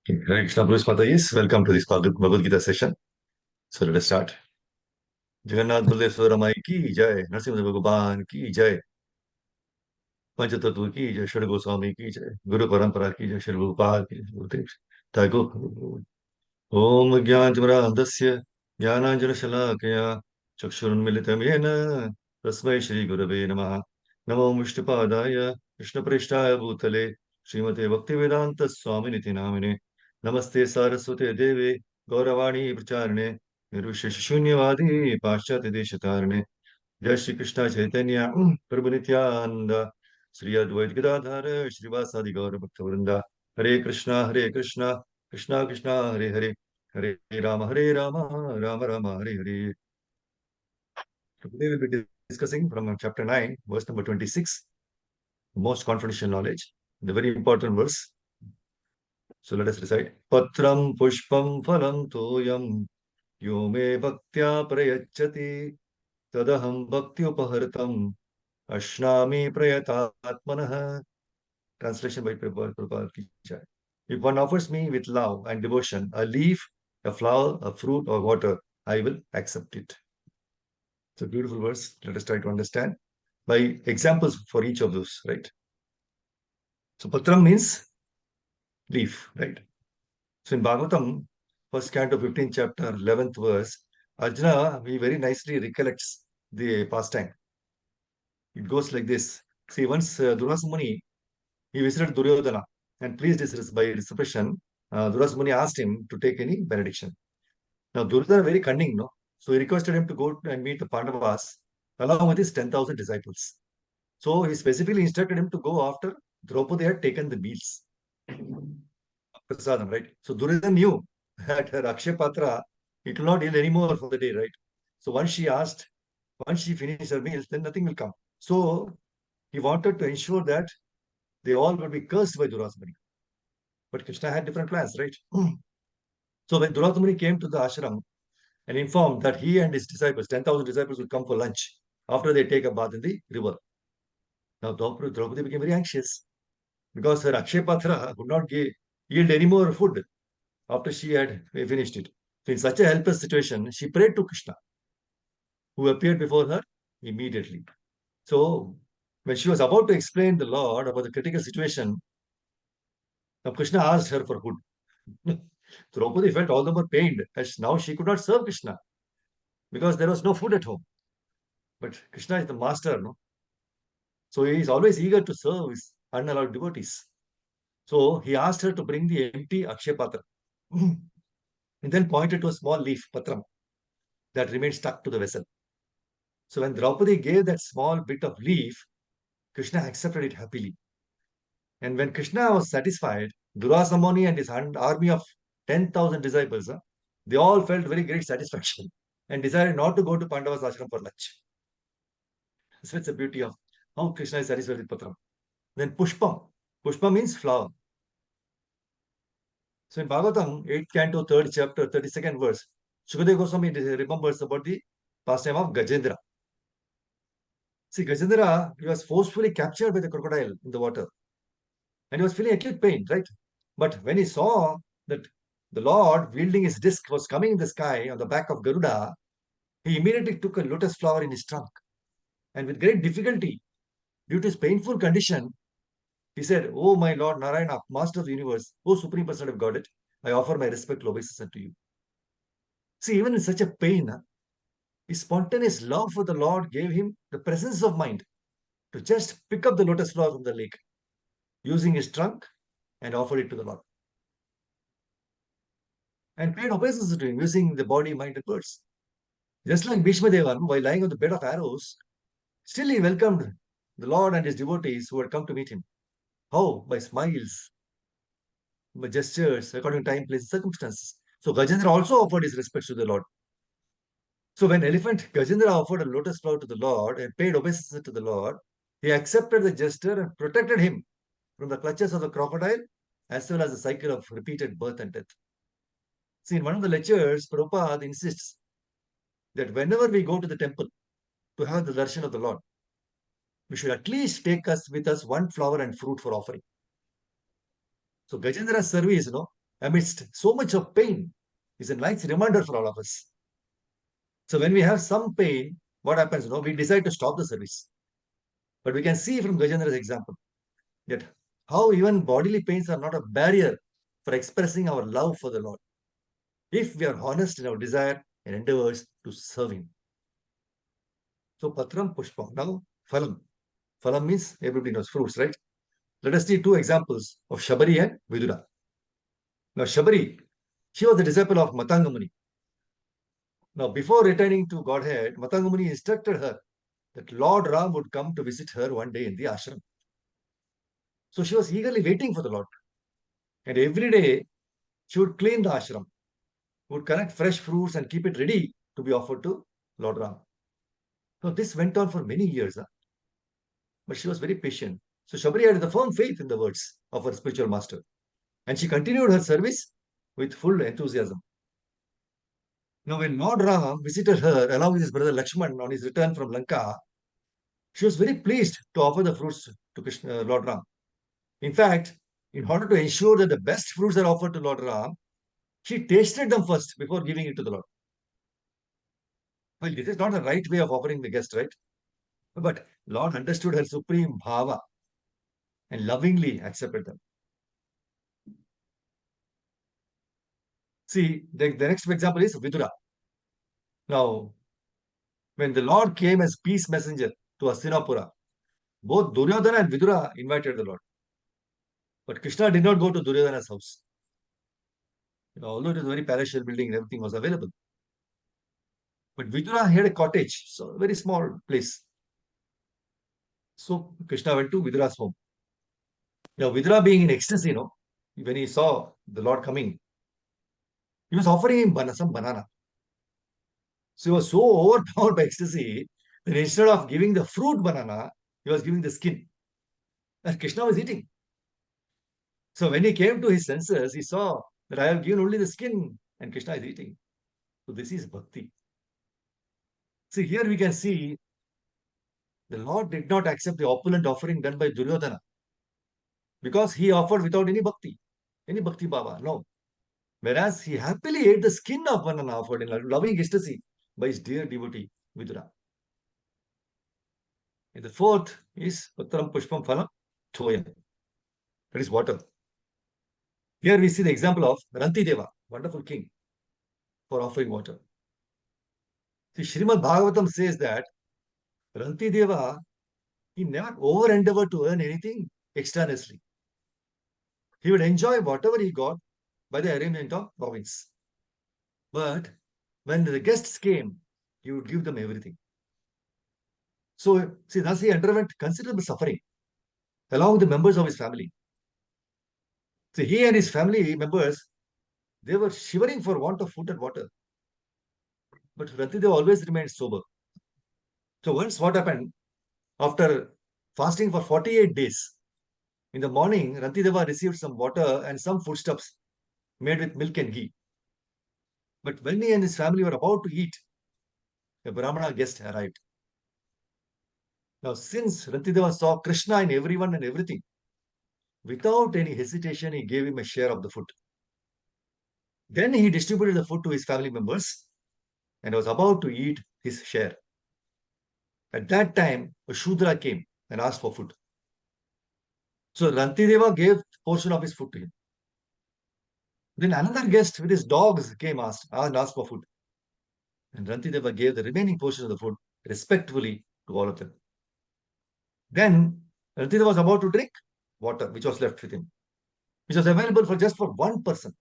Hare Krishna, Bruce Matayis. Welcome to this Bhagavad Gita session. So let us start. Jagannath Baldev Ramai की जय, नरसिंह भगवान की जय, पंचतत्व की जय, षड गोस्वामी की जय, गुरु परंपरा की जय, श्री गुरुपाद की जय, गुरुदेव ठाकुर। ओम ज्ञानतिमिरान्धस्य ज्ञानाञ्जनशलाकया चक्षुरुन्मिलितं येन तस्मै श्रीगुरवे नमः। नमो विष्णुपादाय कृष्णप्रेष्ठाय भूतले श्रीमते भक्तिवेदान्तस्वामिनिति नामिने। नमस्ते सारस्वते देवे गौरवाणी प्रचारिणे निर्विशेषशून्यवादी पाश्चात्यदेशतारिणे। जय श्री कृष्ण चैतन्य प्रभु नित्यानंद श्री अद्वैत गदाधर श्रीवासादि गौर भक्तवृंद। हरे कृष्णा कृष्णा कृष्णा हरे हरे, हरे Ram Ram Ram Hare Hare. Today we'll be discussing from chapter 9, verse number 26, most confidential knowledge, the very important verse. So let us recite. Patram pushpam phalam toyam yo me bhaktya prayachati tadaham bhakti upahartam ashnami prayatatmanah. Translation by Prabhupada ki jai. If one offers me with love and devotion a leaf, a flower, a fruit, or water, I will accept it. It's a beautiful verse. Let us try to understand by examples for each of those, right? So Patram means leaf, right? So in Bhagavatam, first canto, 15th chapter, 11th verse, Arjuna, he very nicely recollects the pastime. It goes like this. See, once Durvasa Muni, he visited Duryodhana and pleased his by reception. Durvasa Muni asked him to take any benediction. Now, Duryodhana very cunning, no? So he requested him to go and meet the Pandavas along with his 10,000 disciples. So he specifically instructed him to go after Draupadi had taken the meals. Prasadam, right? So Duryodhana knew that her Akshay Patra, it will not yield anymore for the day, right? So once she finished her meals, then nothing will come. So he wanted to ensure that they all would be cursed by Durasmani. But Krishna had different plans, right? So when Durasmani came to the ashram and informed that he and his disciples, 10,000 disciples, would come for lunch after they take a bath in the river. Now Draupadi became very anxious because her Akshay Patra would not yield any more food after she had finished it. So in such a helpless situation, she prayed to Krishna, who appeared before her immediately. So when she was about to explain the Lord about the critical situation, now Krishna asked her for food. Draupadi felt all the more pained as now she could not serve Krishna because there was no food at home. But Krishna is the master, no? So he is always eager to serve his unallowed devotees. So he asked her to bring the empty Akshay Patra and then pointed to a small leaf, Patram, that remained stuck to the vessel. So when Draupadi gave that small bit of leaf, Krishna accepted it happily. And when Krishna was satisfied, Durasamani and his army of 10,000 disciples, they all felt very great satisfaction and decided not to go to Pandava's ashram for lunch. So it's the beauty of how Krishna is satisfied with Patram. Then Pushpam. Pushpa means flower. So in Bhagavatam, 8th canto, 3rd chapter, 32nd verse, Sukadeva Goswami remembers about the pastime of Gajendra. See, Gajendra, he was forcefully captured by the crocodile in the water and he was feeling acute pain, right? But when he saw that the Lord wielding his disc was coming in the sky on the back of Garuda, he immediately took a lotus flower in his trunk. And with great difficulty, due to his painful condition, he said, "Oh, my Lord Narayana, Master of the universe, O Supreme Person of Godhead, I offer my respectful obeisance unto you." See, even in such a pain, his spontaneous love for the Lord gave him the presence of mind to just pick up the lotus flower from the lake, using his trunk and offer it to the Lord. And paid obeisance to him, using the body, mind, and words. Just like Bhishma Devan, while lying on the bed of arrows, still he welcomed the Lord and his devotees who had come to meet him. How? By smiles, by gestures, according to time, place, and circumstances. So Gajendra also offered his respects to the Lord. So when elephant Gajendra offered a lotus flower to the Lord and paid obeisance to the Lord, he accepted the gesture and protected him from the clutches of the crocodile as well as the cycle of repeated birth and death. See, in one of the lectures, Prabhupada insists that whenever we go to the temple to have the darshan of the Lord, we should at least take with us one flower and fruit for offering. So Gajendra's service, amidst so much of pain is a nice reminder for all of us. So when we have some pain, what happens? No, we decide to stop the service. But we can see from Gajendra's example that how even bodily pains are not a barrier for expressing our love for the Lord, if we are honest in our desire and endeavors to serve Him. So Patram Pushpam. Now Phalam. Phalam means everybody knows fruits, right? Let us see two examples of Shabari and Vidura. Now Shabari, she was the disciple of Matangamuni. Now before returning to Godhead, Matangamuni instructed her that Lord Ram would come to visit her one day in the ashram. So she was eagerly waiting for the Lord. And every day she would clean the ashram, would collect fresh fruits and keep it ready to be offered to Lord Ram. So this went on for many years, but she was very patient. So Shabari had the firm faith in the words of her spiritual master, and she continued her service with full enthusiasm. Now, when Lord Ram visited her along with his brother Lakshman on his return from Lanka, she was very pleased to offer the fruits to Krishna, Lord Ram. In fact, in order to ensure that the best fruits are offered to Lord Ram, she tasted them first before giving it to the Lord. Well, this is not the right way of offering the guest, right? But Lord understood her supreme bhava and lovingly accepted them. See, the next example is Vidura. Now, when the Lord came as peace messenger to Hastinapura, both Duryodhana and Vidura invited the Lord. But Krishna did not go to Duryodhana's house. Although it was a very palatial building and everything was available. But Vidura had a cottage, so a very small place. So Krishna went to Vidura's home. Now, Vidura being in ecstasy, when he saw the Lord coming, he was offering him some banana. So he was so overpowered by ecstasy that instead of giving the fruit banana, he was giving the skin. And Krishna was eating. So when he came to his senses, he saw that I have given only the skin and Krishna is eating. So this is bhakti. See, here we can see the Lord did not accept the opulent offering done by Duryodhana because he offered without any bhakti bhava. No. Whereas he happily ate the skin of banana offered in loving ecstasy by his dear devotee, Vidura. And the fourth is Patram Pushpam Phalam Thoyam. That is water. Here we see the example of Ranti Deva, wonderful king, for offering water. See, Srimad Bhagavatam says that Ranti Deva, he never over endeavored to earn anything externally. He would enjoy whatever he got by the arrangement of province. But when the guests came, he would give them everything. So, see, thus he underwent considerable suffering along with the members of his family. See, he and his family members, they were shivering for want of food and water. But Rantideva always remained sober. So once what happened, after fasting for 48 days, in the morning, Rantideva received some water and some foodstuffs made with milk and ghee. But when he and his family were about to eat, a Brahmana guest arrived. Now, since Rantideva saw Krishna in everyone and everything, without any hesitation, he gave him a share of the food. Then he distributed the food to his family members and was about to eat his share. At that time, a Shudra came and asked for food. So Rantideva gave a portion of his food to him. Then another guest with his dogs came and asked for food. And Rantideva gave the remaining portion of the food respectfully to all of them. Then Rantideva was about to drink water, which was left with him, which was available for one person.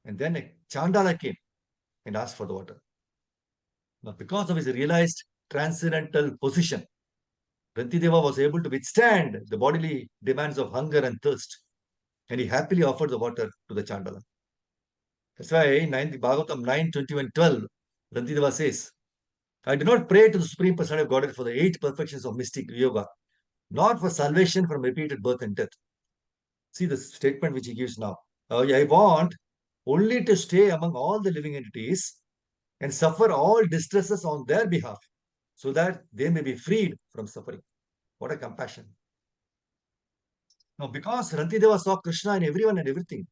And then a Chandala came and asked for the water. Now, because of his realized transcendental position, Rantideva was able to withstand the bodily demands of hunger and thirst, and he happily offered the water to the Chandala. That's why in Bhagavatam 9, 21, 12, Rantideva says, I do not pray to the Supreme Personality of Godhead for the 8 perfections of mystic yoga, not for salvation from repeated birth and death. See the statement which he gives now. I want only to stay among all the living entities and suffer all distresses on their behalf so that they may be freed from suffering. What a compassion. Now, because Rantideva saw Krishna in everyone and everything,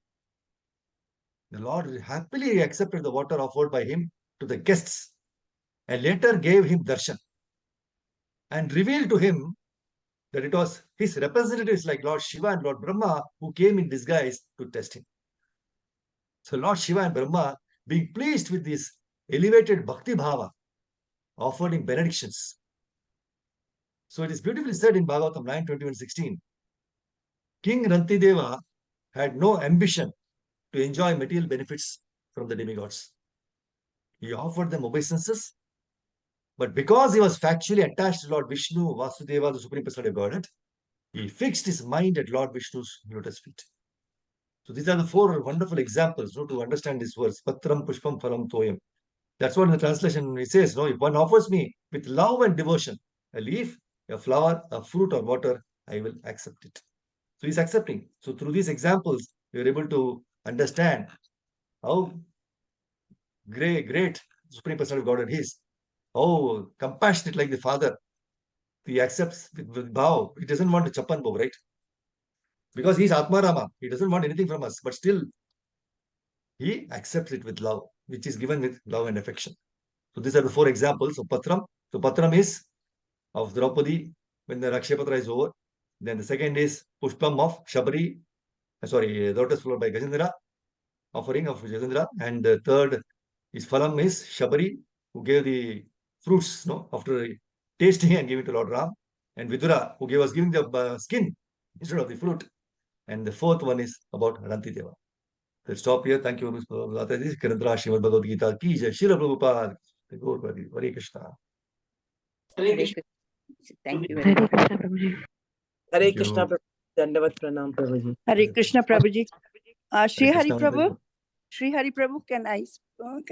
The Lord happily accepted the water offered by him to the guests and later gave him darshan and revealed to him that it was his representatives like Lord Shiva and Lord Brahma who came in disguise to test him. So Lord Shiva and Brahma, being pleased with this elevated bhakti bhava, offered him benedictions. So it is beautifully said in Bhagavatam 9:21-16. King Rantideva had no ambition to enjoy material benefits from the demigods. He offered them obeisances, but because he was factually attached to Lord Vishnu, Vasudeva, the Supreme Personality of Godhead, he fixed his mind at Lord Vishnu's lotus feet. So these are the four wonderful examples to understand this verse. Patram pushpam phalam toyam. That's what in the translation it says. If one offers me with love and devotion a leaf, a flower, a fruit, or water, I will accept it. So he's accepting. So through these examples, we are able to understand how great Supreme Personality of Godhead is. How compassionate like the Father. He accepts with bhav. He doesn't want to chapan bhav, right? Because he's Atma Rama. He doesn't want anything from us. But still, he accepts it with love, which is given with love and affection. So these are the four examples of Patram. So Patram is of Draupadi when the Rakshapatra is over. Then the second is Pushpam of Shabari, lotus flower by Gajendra, offering of Gajendra. And the third is Phalam is Shabari, who gave the fruits after tasting and giving to Lord Ram. And Vidura, who was giving the skin instead of the fruit. And the fourth one is about Rantideva. Let's stop here. Thank you, Ms. Mataji. Karandra Srimad Bhagavad Gita ki jai. Srila Prabhupada. Hare Krishna. Hare Krishna. Thank you. Hare Krishna, Prabhuji. Hare Krishna, Dandavat Pranam, Prabhuji. Hare Krishna, Prabhuji. Shri Hare Hari Krishna. Prabhu. Shri Hari Prabhu, can I